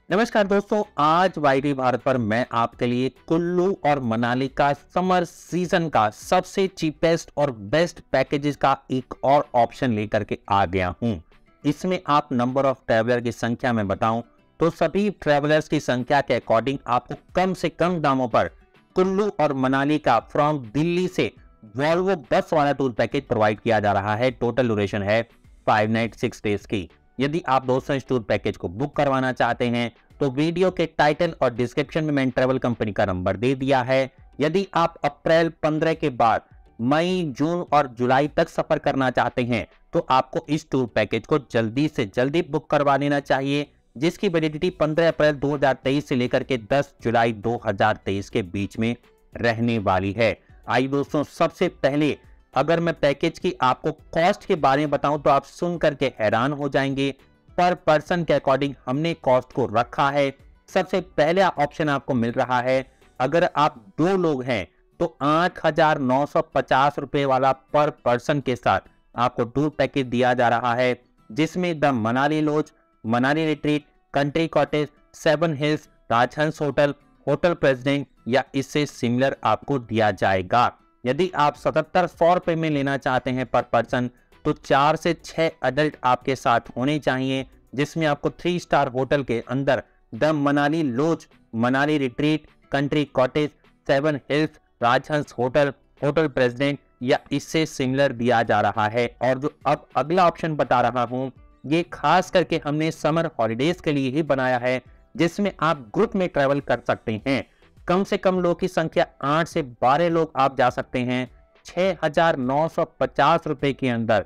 नमस्कार दोस्तों, आज वाईटी भारत पर मैं आपके लिए कुल्लू और मनाली का समर सीजन का सबसे चीपेस्ट और बेस्ट पैकेजेस का एक और ऑप्शन लेकर के आ गया हूं। इसमें आप नंबर ऑफ ट्रैवलर की संख्या में बताऊं तो सभी ट्रैवलर्स की संख्या के अकॉर्डिंग आपको कम से कम दामों पर कुल्लू और मनाली का फ्रॉम दिल्ली से वॉल्वो बस वाला टूर पैकेज प्रोवाइड किया जा रहा है। टोटल ड्यूरेशन है 5 नाइट 6 डेज की। यदि आप दोस्तों इस टूर पैकेज को बुक करवाना चाहते हैं तो वीडियो के टाइटल और डिस्क्रिप्शन में मैंने ट्रैवल कंपनी का नंबर दे दिया है। यदि आप अप्रैल 15 के बाद मई, जून और जुलाई तक सफर करना चाहते हैं तो आपको इस टूर पैकेज को जल्दी से जल्दी बुक करवा लेना चाहिए, जिसकी वैलिडिटी 15 अप्रैल 2023 से लेकर के 10 जुलाई 2023 के बीच में रहने वाली है। आइए दोस्तों, सबसे पहले अगर मैं पैकेज की आपको कॉस्ट के बारे में बताऊं तो आप सुन करके हैरान हो जाएंगे। पर पर्सन के अकॉर्डिंग हमने कॉस्ट को रखा है। सबसे पहले ऑप्शन आपको मिल रहा है, अगर आप 2 लोग हैं तो 8,950 रुपए वाला पर पर्सन के साथ आपको टूर पैकेज दिया जा रहा है, जिसमें the Manali lodge, Manali retreat, country cottage, 7 hills, Rajhans hotel, hotel president या इससे सिमिलर आपको दिया जाएगा। यदि आप 7700 रुपए में लेना चाहते हैं पर पर्सन तो 4 से 6 अडल्ट आपके साथ होने चाहिए, जिसमें आपको 3 स्टार होटल के अंदर the Manali lodge, Manali retreat, country cottage, 7 hills, Rajhans hotel, hotel president या इससे सिमिलर दिया जा रहा है। और जो अब अगला ऑप्शन बता रहा हूं, ये खास करके हमने समर हॉलिडेज के लिए ही बनाया है, जिसमें आप ग्रुप में ट्रेवल कर सकते हैं। कम से कम लोग की संख्या 8 से 12 लोग आप जा सकते हैं। 6,950 रुपए के अंदर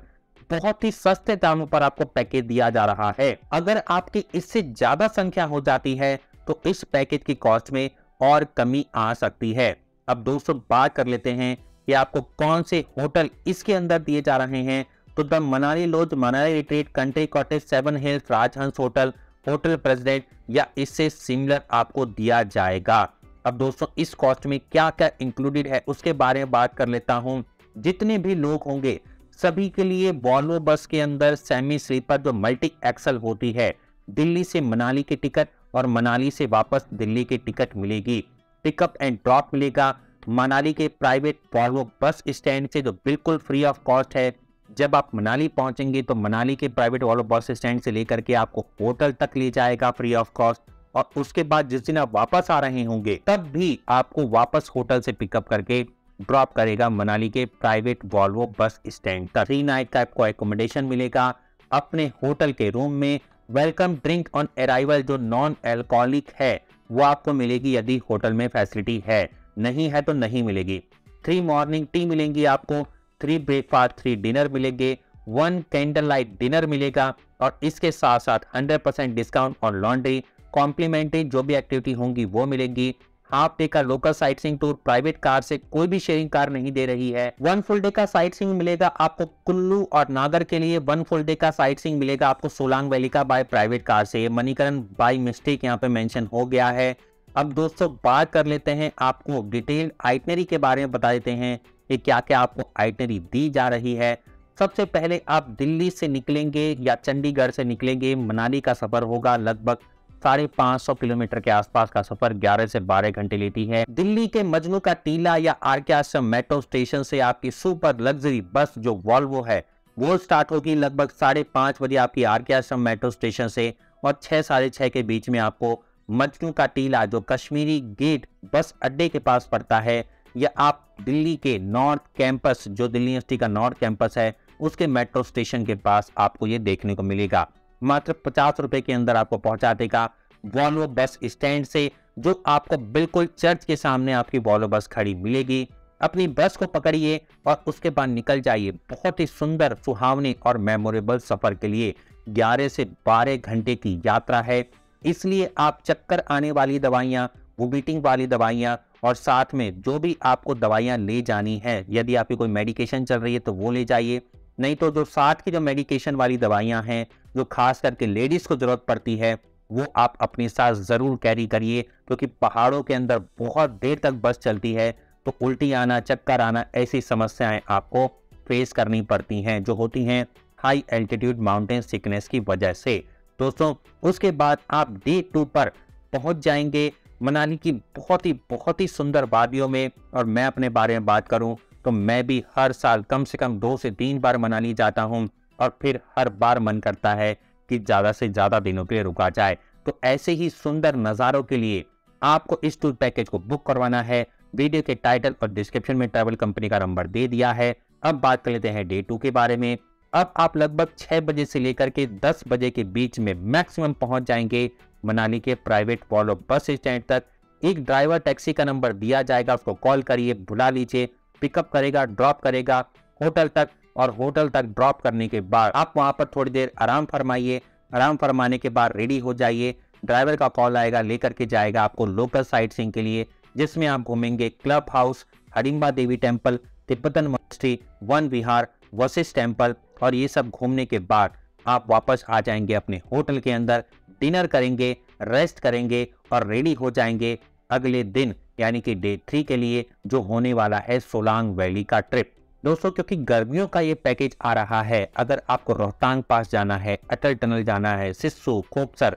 बहुत ही सस्ते दामों पर आपको पैकेज दिया जा रहा है। अगर आपकी इससे ज्यादा संख्या हो जाती है तो इस पैकेज की कॉस्ट में और कमी आ सकती है। अब दोस्तों बात कर लेते हैं कि आपको कौन से होटल इसके अंदर दिए जा रहे हैं। तो the Manali lodge, Manali retreat, country cottage, 7 hills, Rajhans hotel, hotel president या इससे सिमिलर आपको दिया जाएगा। अब दोस्तों इस कॉस्ट में क्या क्या इंक्लूडेड है उसके बारे में बात कर लेता हूं। जितने भी लोग होंगे सभी के लिए वॉल्वो बस के अंदर सेमी स्लीपर जो मल्टी एक्सल होती है, दिल्ली से मनाली की टिकट और मनाली से वापस दिल्ली की टिकट मिलेगी। पिकअप एंड ड्रॉप मिलेगा मनाली के प्राइवेट वॉल्वो बस स्टैंड से, जो बिल्कुल फ्री ऑफ कॉस्ट है। जब आप मनाली पहुंचेंगे तो मनाली के प्राइवेट वॉल्वो बस स्टैंड से लेकर के आपको होटल तक ले जाएगा फ्री ऑफ कॉस्ट। और उसके बाद जिस दिन आप वापस आ रहे होंगे तब भी आपको वापस होटल से पिकअप करके ड्रॉप करेगा मनाली के प्राइवेट वॉल्वो बस स्टैंड तक। 3 नाइट का आपको एकोमोडेशन मिलेगा अपने होटल के रूम में। वेलकम ड्रिंक ऑन अराइवल जो नॉन अल्कोहलिक है वो आपको मिलेगी यदि होटल में फैसिलिटी है, नहीं है तो नहीं मिलेगी। 3 मॉर्निंग टी मिलेंगी आपको, 3 ब्रेकफास्ट, 3 डिनर मिलेंगे, 1 कैंडल लाइट डिनर मिलेगा और इसके साथ साथ 100% डिस्काउंट ऑन लॉन्ड्री, कॉम्प्लीमेंट्री जो भी एक्टिविटी होंगी वो मिलेंगी। हाफ डे का local sight seeing tour private car से, कोई भी शेयरिंग कार नहीं दे रही है। 1 फुल डे का साइट सीइंग मिलेगा आपको कुल्लू और नागर के लिए। 1 फुल डे का साइट सीइंग मिलेगा आपको सोलांग वैली का बाय प्राइवेट कार से। मणिकरण बाय मिस्टेक यहाँ पे मेंशन हो गया है। अब दोस्तों बात कर लेते हैं, आपको डिटेल्ड आइटनरी के बारे में बता देते हैं कि क्या क्या आपको आइटनरी दी जा रही है। सबसे पहले आप दिल्ली से निकलेंगे या चंडीगढ़ से निकलेंगे, मनाली का सफर होगा लगभग 550 किलोमीटर के आसपास का सफर 11 से 12 घंटे लेती है। दिल्ली के मजनू का टीला या आर.के. आश्रम मेट्रो स्टेशन से आपकी सुपर लग्जरी बस जो वॉल्वो है वो स्टार्ट होगी लगभग 5:30 बजे आपकी आर.के. आश्रम मेट्रो स्टेशन से, और 6 साढ़े 6 के बीच में आपको मजनू का टीला जो कश्मीरी गेट बस अड्डे के पास पड़ता है, या आप दिल्ली के नॉर्थ कैंपस जो दिल्ली यूनिवर्सिटी का नॉर्थ कैंपस है उसके मेट्रो स्टेशन के पास आपको ये देखने को मिलेगा। मात्र 50 रुपए के अंदर आपको पहुंचा देगा वॉल्वो बस स्टैंड से, जो आपको बिल्कुल चर्च के सामने आपकी वॉल्वो बस खड़ी मिलेगी। अपनी बस को पकड़िए और उसके बाद निकल जाइए बहुत ही सुंदर, सुहावने और मेमोरेबल सफर के लिए। 11 से 12 घंटे की यात्रा है, इसलिए आप चक्कर आने वाली दवाइयाँ, वोमिटिंग वाली दवाइयाँ और साथ में जो भी आपको दवाइयाँ ले जानी है, यदि आपकी कोई मेडिकेशन चल रही है तो वो ले जाइए, नहीं तो जो साथ की जो मेडिकेशन वाली दवाइयाँ हैं जो खास करके लेडीज को जरूरत पड़ती है वो आप अपने साथ जरूर कैरी करिए, क्योंकि पहाड़ों के अंदर बहुत देर तक बस चलती है तो उल्टी आना, चक्कर आना, ऐसी समस्याएं आपको फेस करनी पड़ती हैं जो होती हैं हाई एल्टीट्यूड माउंटेन सिकनेस की वजह से। दोस्तों उसके बाद आप डे 2 पर पहुंच जाएंगे मनाली की बहुत ही सुंदर वादियों में। और मैं अपने बारे में बात करूं तो मैं भी हर साल कम से कम 2 से 3 बार मनाली जाता हूं और फिर हर बार मन करता है कि ज़्यादा से ज़्यादा दिनों के लिए रुका जाए। तो ऐसे ही सुंदर नज़ारों के लिए आपको इस टूर पैकेज को बुक करवाना है। वीडियो के टाइटल और डिस्क्रिप्शन में ट्रैवल कंपनी का नंबर दे दिया है। अब बात कर लेते हैं डे 2 के बारे में। अब आप लगभग 6 बजे से लेकर के 10 बजे के बीच में मैक्सिमम पहुंच जाएंगे मनाली के प्राइवेट वॉल्वो बस स्टैंड तक। एक ड्राइवर टैक्सी का नंबर दिया जाएगा, उसको कॉल करिए, बुला लीजिए, पिकअप करेगा, ड्रॉप करेगा होटल तक। और होटल तक ड्रॉप करने के बाद आप वहां पर थोड़ी देर आराम फरमाइए। आराम फरमाने के बाद रेडी हो जाइए। ड्राइवर का कॉल आएगा, लेकर के जाएगा आपको लोकल साइट सीइंग के लिए, जिसमें आप घूमेंगे क्लब हाउस, हडिम्बा देवी टेम्पल, तिब्बतन मॉनेस्ट्री, वन विहार, वशिष्ठ टेम्पल। और ये सब घूमने के बाद आप वापस आ जाएंगे अपने होटल के अंदर, डिनर करेंगे, रेस्ट करेंगे और रेडी हो जाएंगे अगले दिन यानी कि डे 3 के लिए, जो होने वाला है सोलांग वैली का ट्रिप। दोस्तों क्योंकि गर्मियों का ये पैकेज आ रहा है, अगर आपको रोहतांग पास जाना है, अटल टनल जाना है, सिस्सू, खोपसर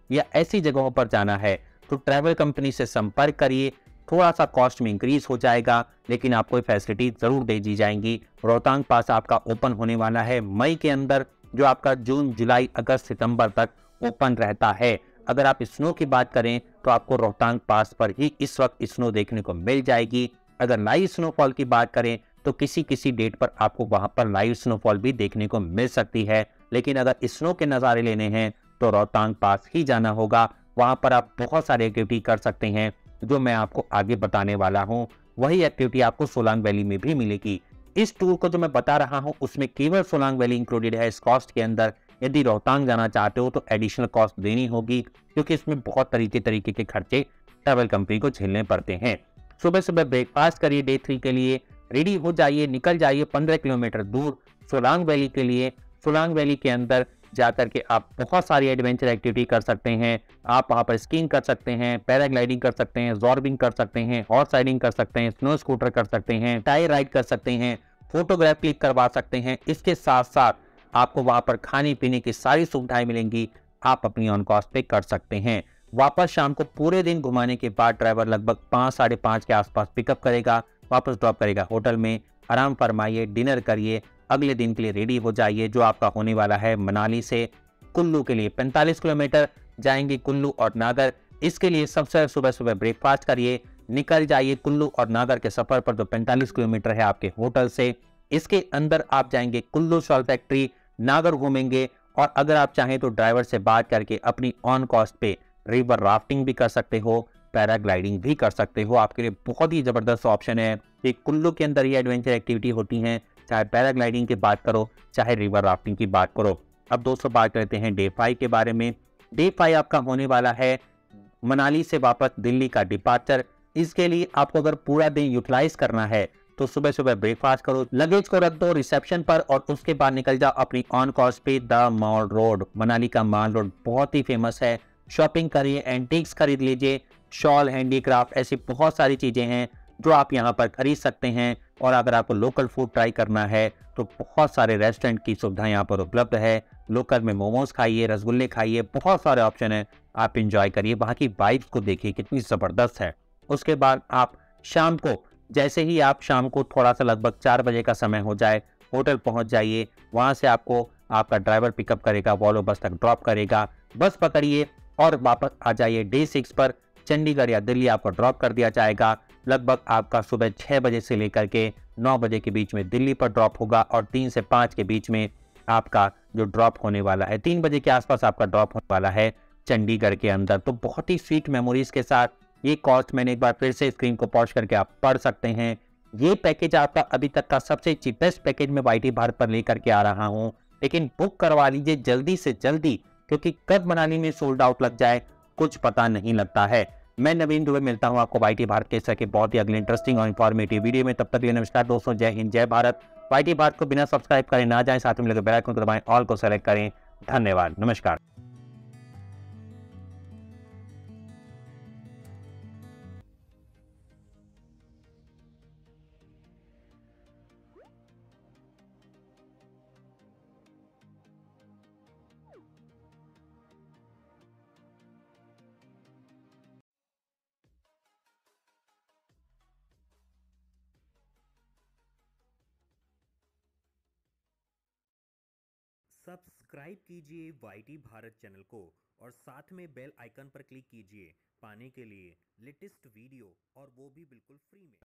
या ऐसी जगहों पर जाना है तो ट्रैवल कंपनी से संपर्क करिए। थोड़ा सा कॉस्ट में इंक्रीज हो जाएगा, लेकिन आपको ये फैसिलिटी जरूर दे दी जाएंगी। रोहतांग पास आपका ओपन होने वाला है मई के अंदर, जो आपका जून, जुलाई, अगस्त, सितंबर तक ओपन रहता है। अगर आप स्नो की बात करें तो आपको रोहतांग पास पर ही इस वक्त स्नो देखने को मिल जाएगी। अगर लाइव स्नोफॉल की बात करें तो किसी किसी डेट पर आपको वहां पर लाइव स्नोफॉल भी देखने को मिल सकती है। लेकिन अगर स्नो के नज़ारे लेने हैं तो रोहतांग पास ही जाना होगा। वहां पर आप बहुत सारी एक्टिविटी कर सकते हैं जो मैं आपको आगे बताने वाला हूं। वही एक्टिविटी आपको सोलांग वैली में भी मिलेगी। इस टूर को जो मैं बता रहा हूं उसमें केवल सोलांग वैली इंक्लूडेड है इस कॉस्ट के अंदर। यदि रोहतांग जाना चाहते हो तो एडिशनल कॉस्ट देनी होगी, क्योंकि इसमें बहुत तरीके के खर्चे ट्रैवल कंपनी को झेलने पड़ते हैं। सुबह सुबह ब्रेकफास्ट करिए, डे 3 के लिए रेडी हो जाइए, निकल जाइए 15 किलोमीटर दूर सोलांग वैली के लिए। सोलांग वैली के अंदर जाकर के आप बहुत सारी एडवेंचर एक्टिविटी कर सकते हैं। आप वहां पर स्कीइंग कर सकते हैं, पैराग्लाइडिंग कर सकते हैं, जॉर्बिंग कर सकते हैं, हॉर्स राइडिंग कर सकते हैं, स्नो स्कूटर कर सकते हैं, टाई राइड कर सकते हैं, फोटोग्राफ क्लिक करवा सकते हैं। इसके साथ साथ आपको वहां पर खाने पीने की सारी सुविधाएं मिलेंगी, आप अपनी ऑन कॉस्ट पे कर सकते हैं। वापस शाम को पूरे दिन घुमाने के बाद ड्राइवर लगभग 5 साढ़े 5 के आसपास पिकअप करेगा, वापस ड्रॉप करेगा होटल में। आराम फरमाइए, डिनर करिए, अगले दिन के लिए रेडी हो जाइए, जो आपका होने वाला है मनाली से कुल्लू के लिए। 45 किलोमीटर जाएंगे कुल्लू और नागर। इसके लिए सबसे सुबह सुबह ब्रेकफास्ट करिए, निकल जाइए कुल्लू और नागर के सफर पर, जो 45 किलोमीटर है आपके होटल से। इसके अंदर आप जाएंगे कुल्लू शॉल फैक्ट्री, नागर घूमेंगे और अगर आप चाहें तो ड्राइवर से बात करके अपनी ऑन कॉस्ट पे रिवर राफ्टिंग भी कर सकते हो, पैराग्लाइडिंग भी कर सकते हो। आपके लिए बहुत ही जबरदस्त ऑप्शन है। ये कुल्लू के अंदर ये एडवेंचर एक्टिविटी होती हैं, चाहे पैराग्लाइडिंग की बात करो, चाहे रिवर राफ्टिंग की बात करो। अब दोस्तों बात करते हैं डे 5 के बारे में। डे 5 आपका होने वाला है मनाली से वापस दिल्ली का डिपार्चर। इसके लिए आपको अगर पूरा दिन यूटिलाइज करना है तो सुबह सुबह ब्रेकफास्ट करो, लगेज को रख दो रिसेप्शन पर और उसके बाद निकल जाओ अपनी ऑन कॉस्ट पे द मॉल रोड। मनाली का मॉल रोड बहुत ही फेमस है। शॉपिंग करिए, एंटीक्स खरीद लीजिए, शॉल, हैंडीक्राफ्ट, ऐसी बहुत सारी चीजें हैं जो आप यहाँ पर खरीद सकते हैं। और अगर आपको लोकल फूड ट्राई करना है तो बहुत सारे रेस्टोरेंट की सुविधा यहाँ पर उपलब्ध है। लोकल में मोमोज खाइए, रसगुल्ले खाइए, बहुत सारे ऑप्शन है, आप इंजॉय करिए। वहाँ की वाइब्स को देखिए कितनी जबरदस्त है। उसके बाद आप शाम को, जैसे ही आप शाम को थोड़ा सा लगभग 4 बजे का समय हो जाए, होटल पहुंच जाइए। वहां से आपको आपका ड्राइवर पिकअप करेगा, वॉल्वो बस तक ड्रॉप करेगा। बस पकड़िए और वापस आ जाइए डे 6 पर। चंडीगढ़ या दिल्ली आपको ड्रॉप कर दिया जाएगा। लगभग आपका सुबह 6 बजे से लेकर के 9 बजे के बीच में दिल्ली पर ड्रॉप होगा और 3 से 5 के बीच में आपका जो ड्रॉप होने वाला है, 3 बजे के आसपास आपका ड्रॉप होने वाला है चंडीगढ़ के अंदर। तो बहुत ही स्वीट मेमोरीज के साथ ये कॉस्ट मैंने एक बार फिर से स्क्रीन को पॉज करके आप पढ़ सकते हैं। ये पैकेज आपका अभी तक का सबसे चीपेस्ट पैकेज में वाईटी भारत पर लेकर के आ रहा हूं, लेकिन बुक करवा लीजिए जल्दी से जल्दी, क्योंकि कब मनाली में सोल्ड आउट लग जाए कुछ पता नहीं लगता है। मैं नवीन दुबे मिलता हूं आपको वाईटी भारत के सके बहुत ही अगले इंटरेस्टिंग और इंफॉर्मेटिव वीडियो में। तब तक लिए नमस्कार दोस्तों, जय हिंद, जय भारत। वाईटी भारत को बिना सब्सक्राइब करें ना जाएं, साथ में लगे बेल आइकन को दबाएं, ऑल को सेलेक्ट करें। धन्यवाद, नमस्कार। सब्सक्राइब कीजिए YT भारत चैनल को और साथ में बेल आइकन पर क्लिक कीजिए पाने के लिए लेटेस्ट वीडियो, और वो भी बिल्कुल फ्री में।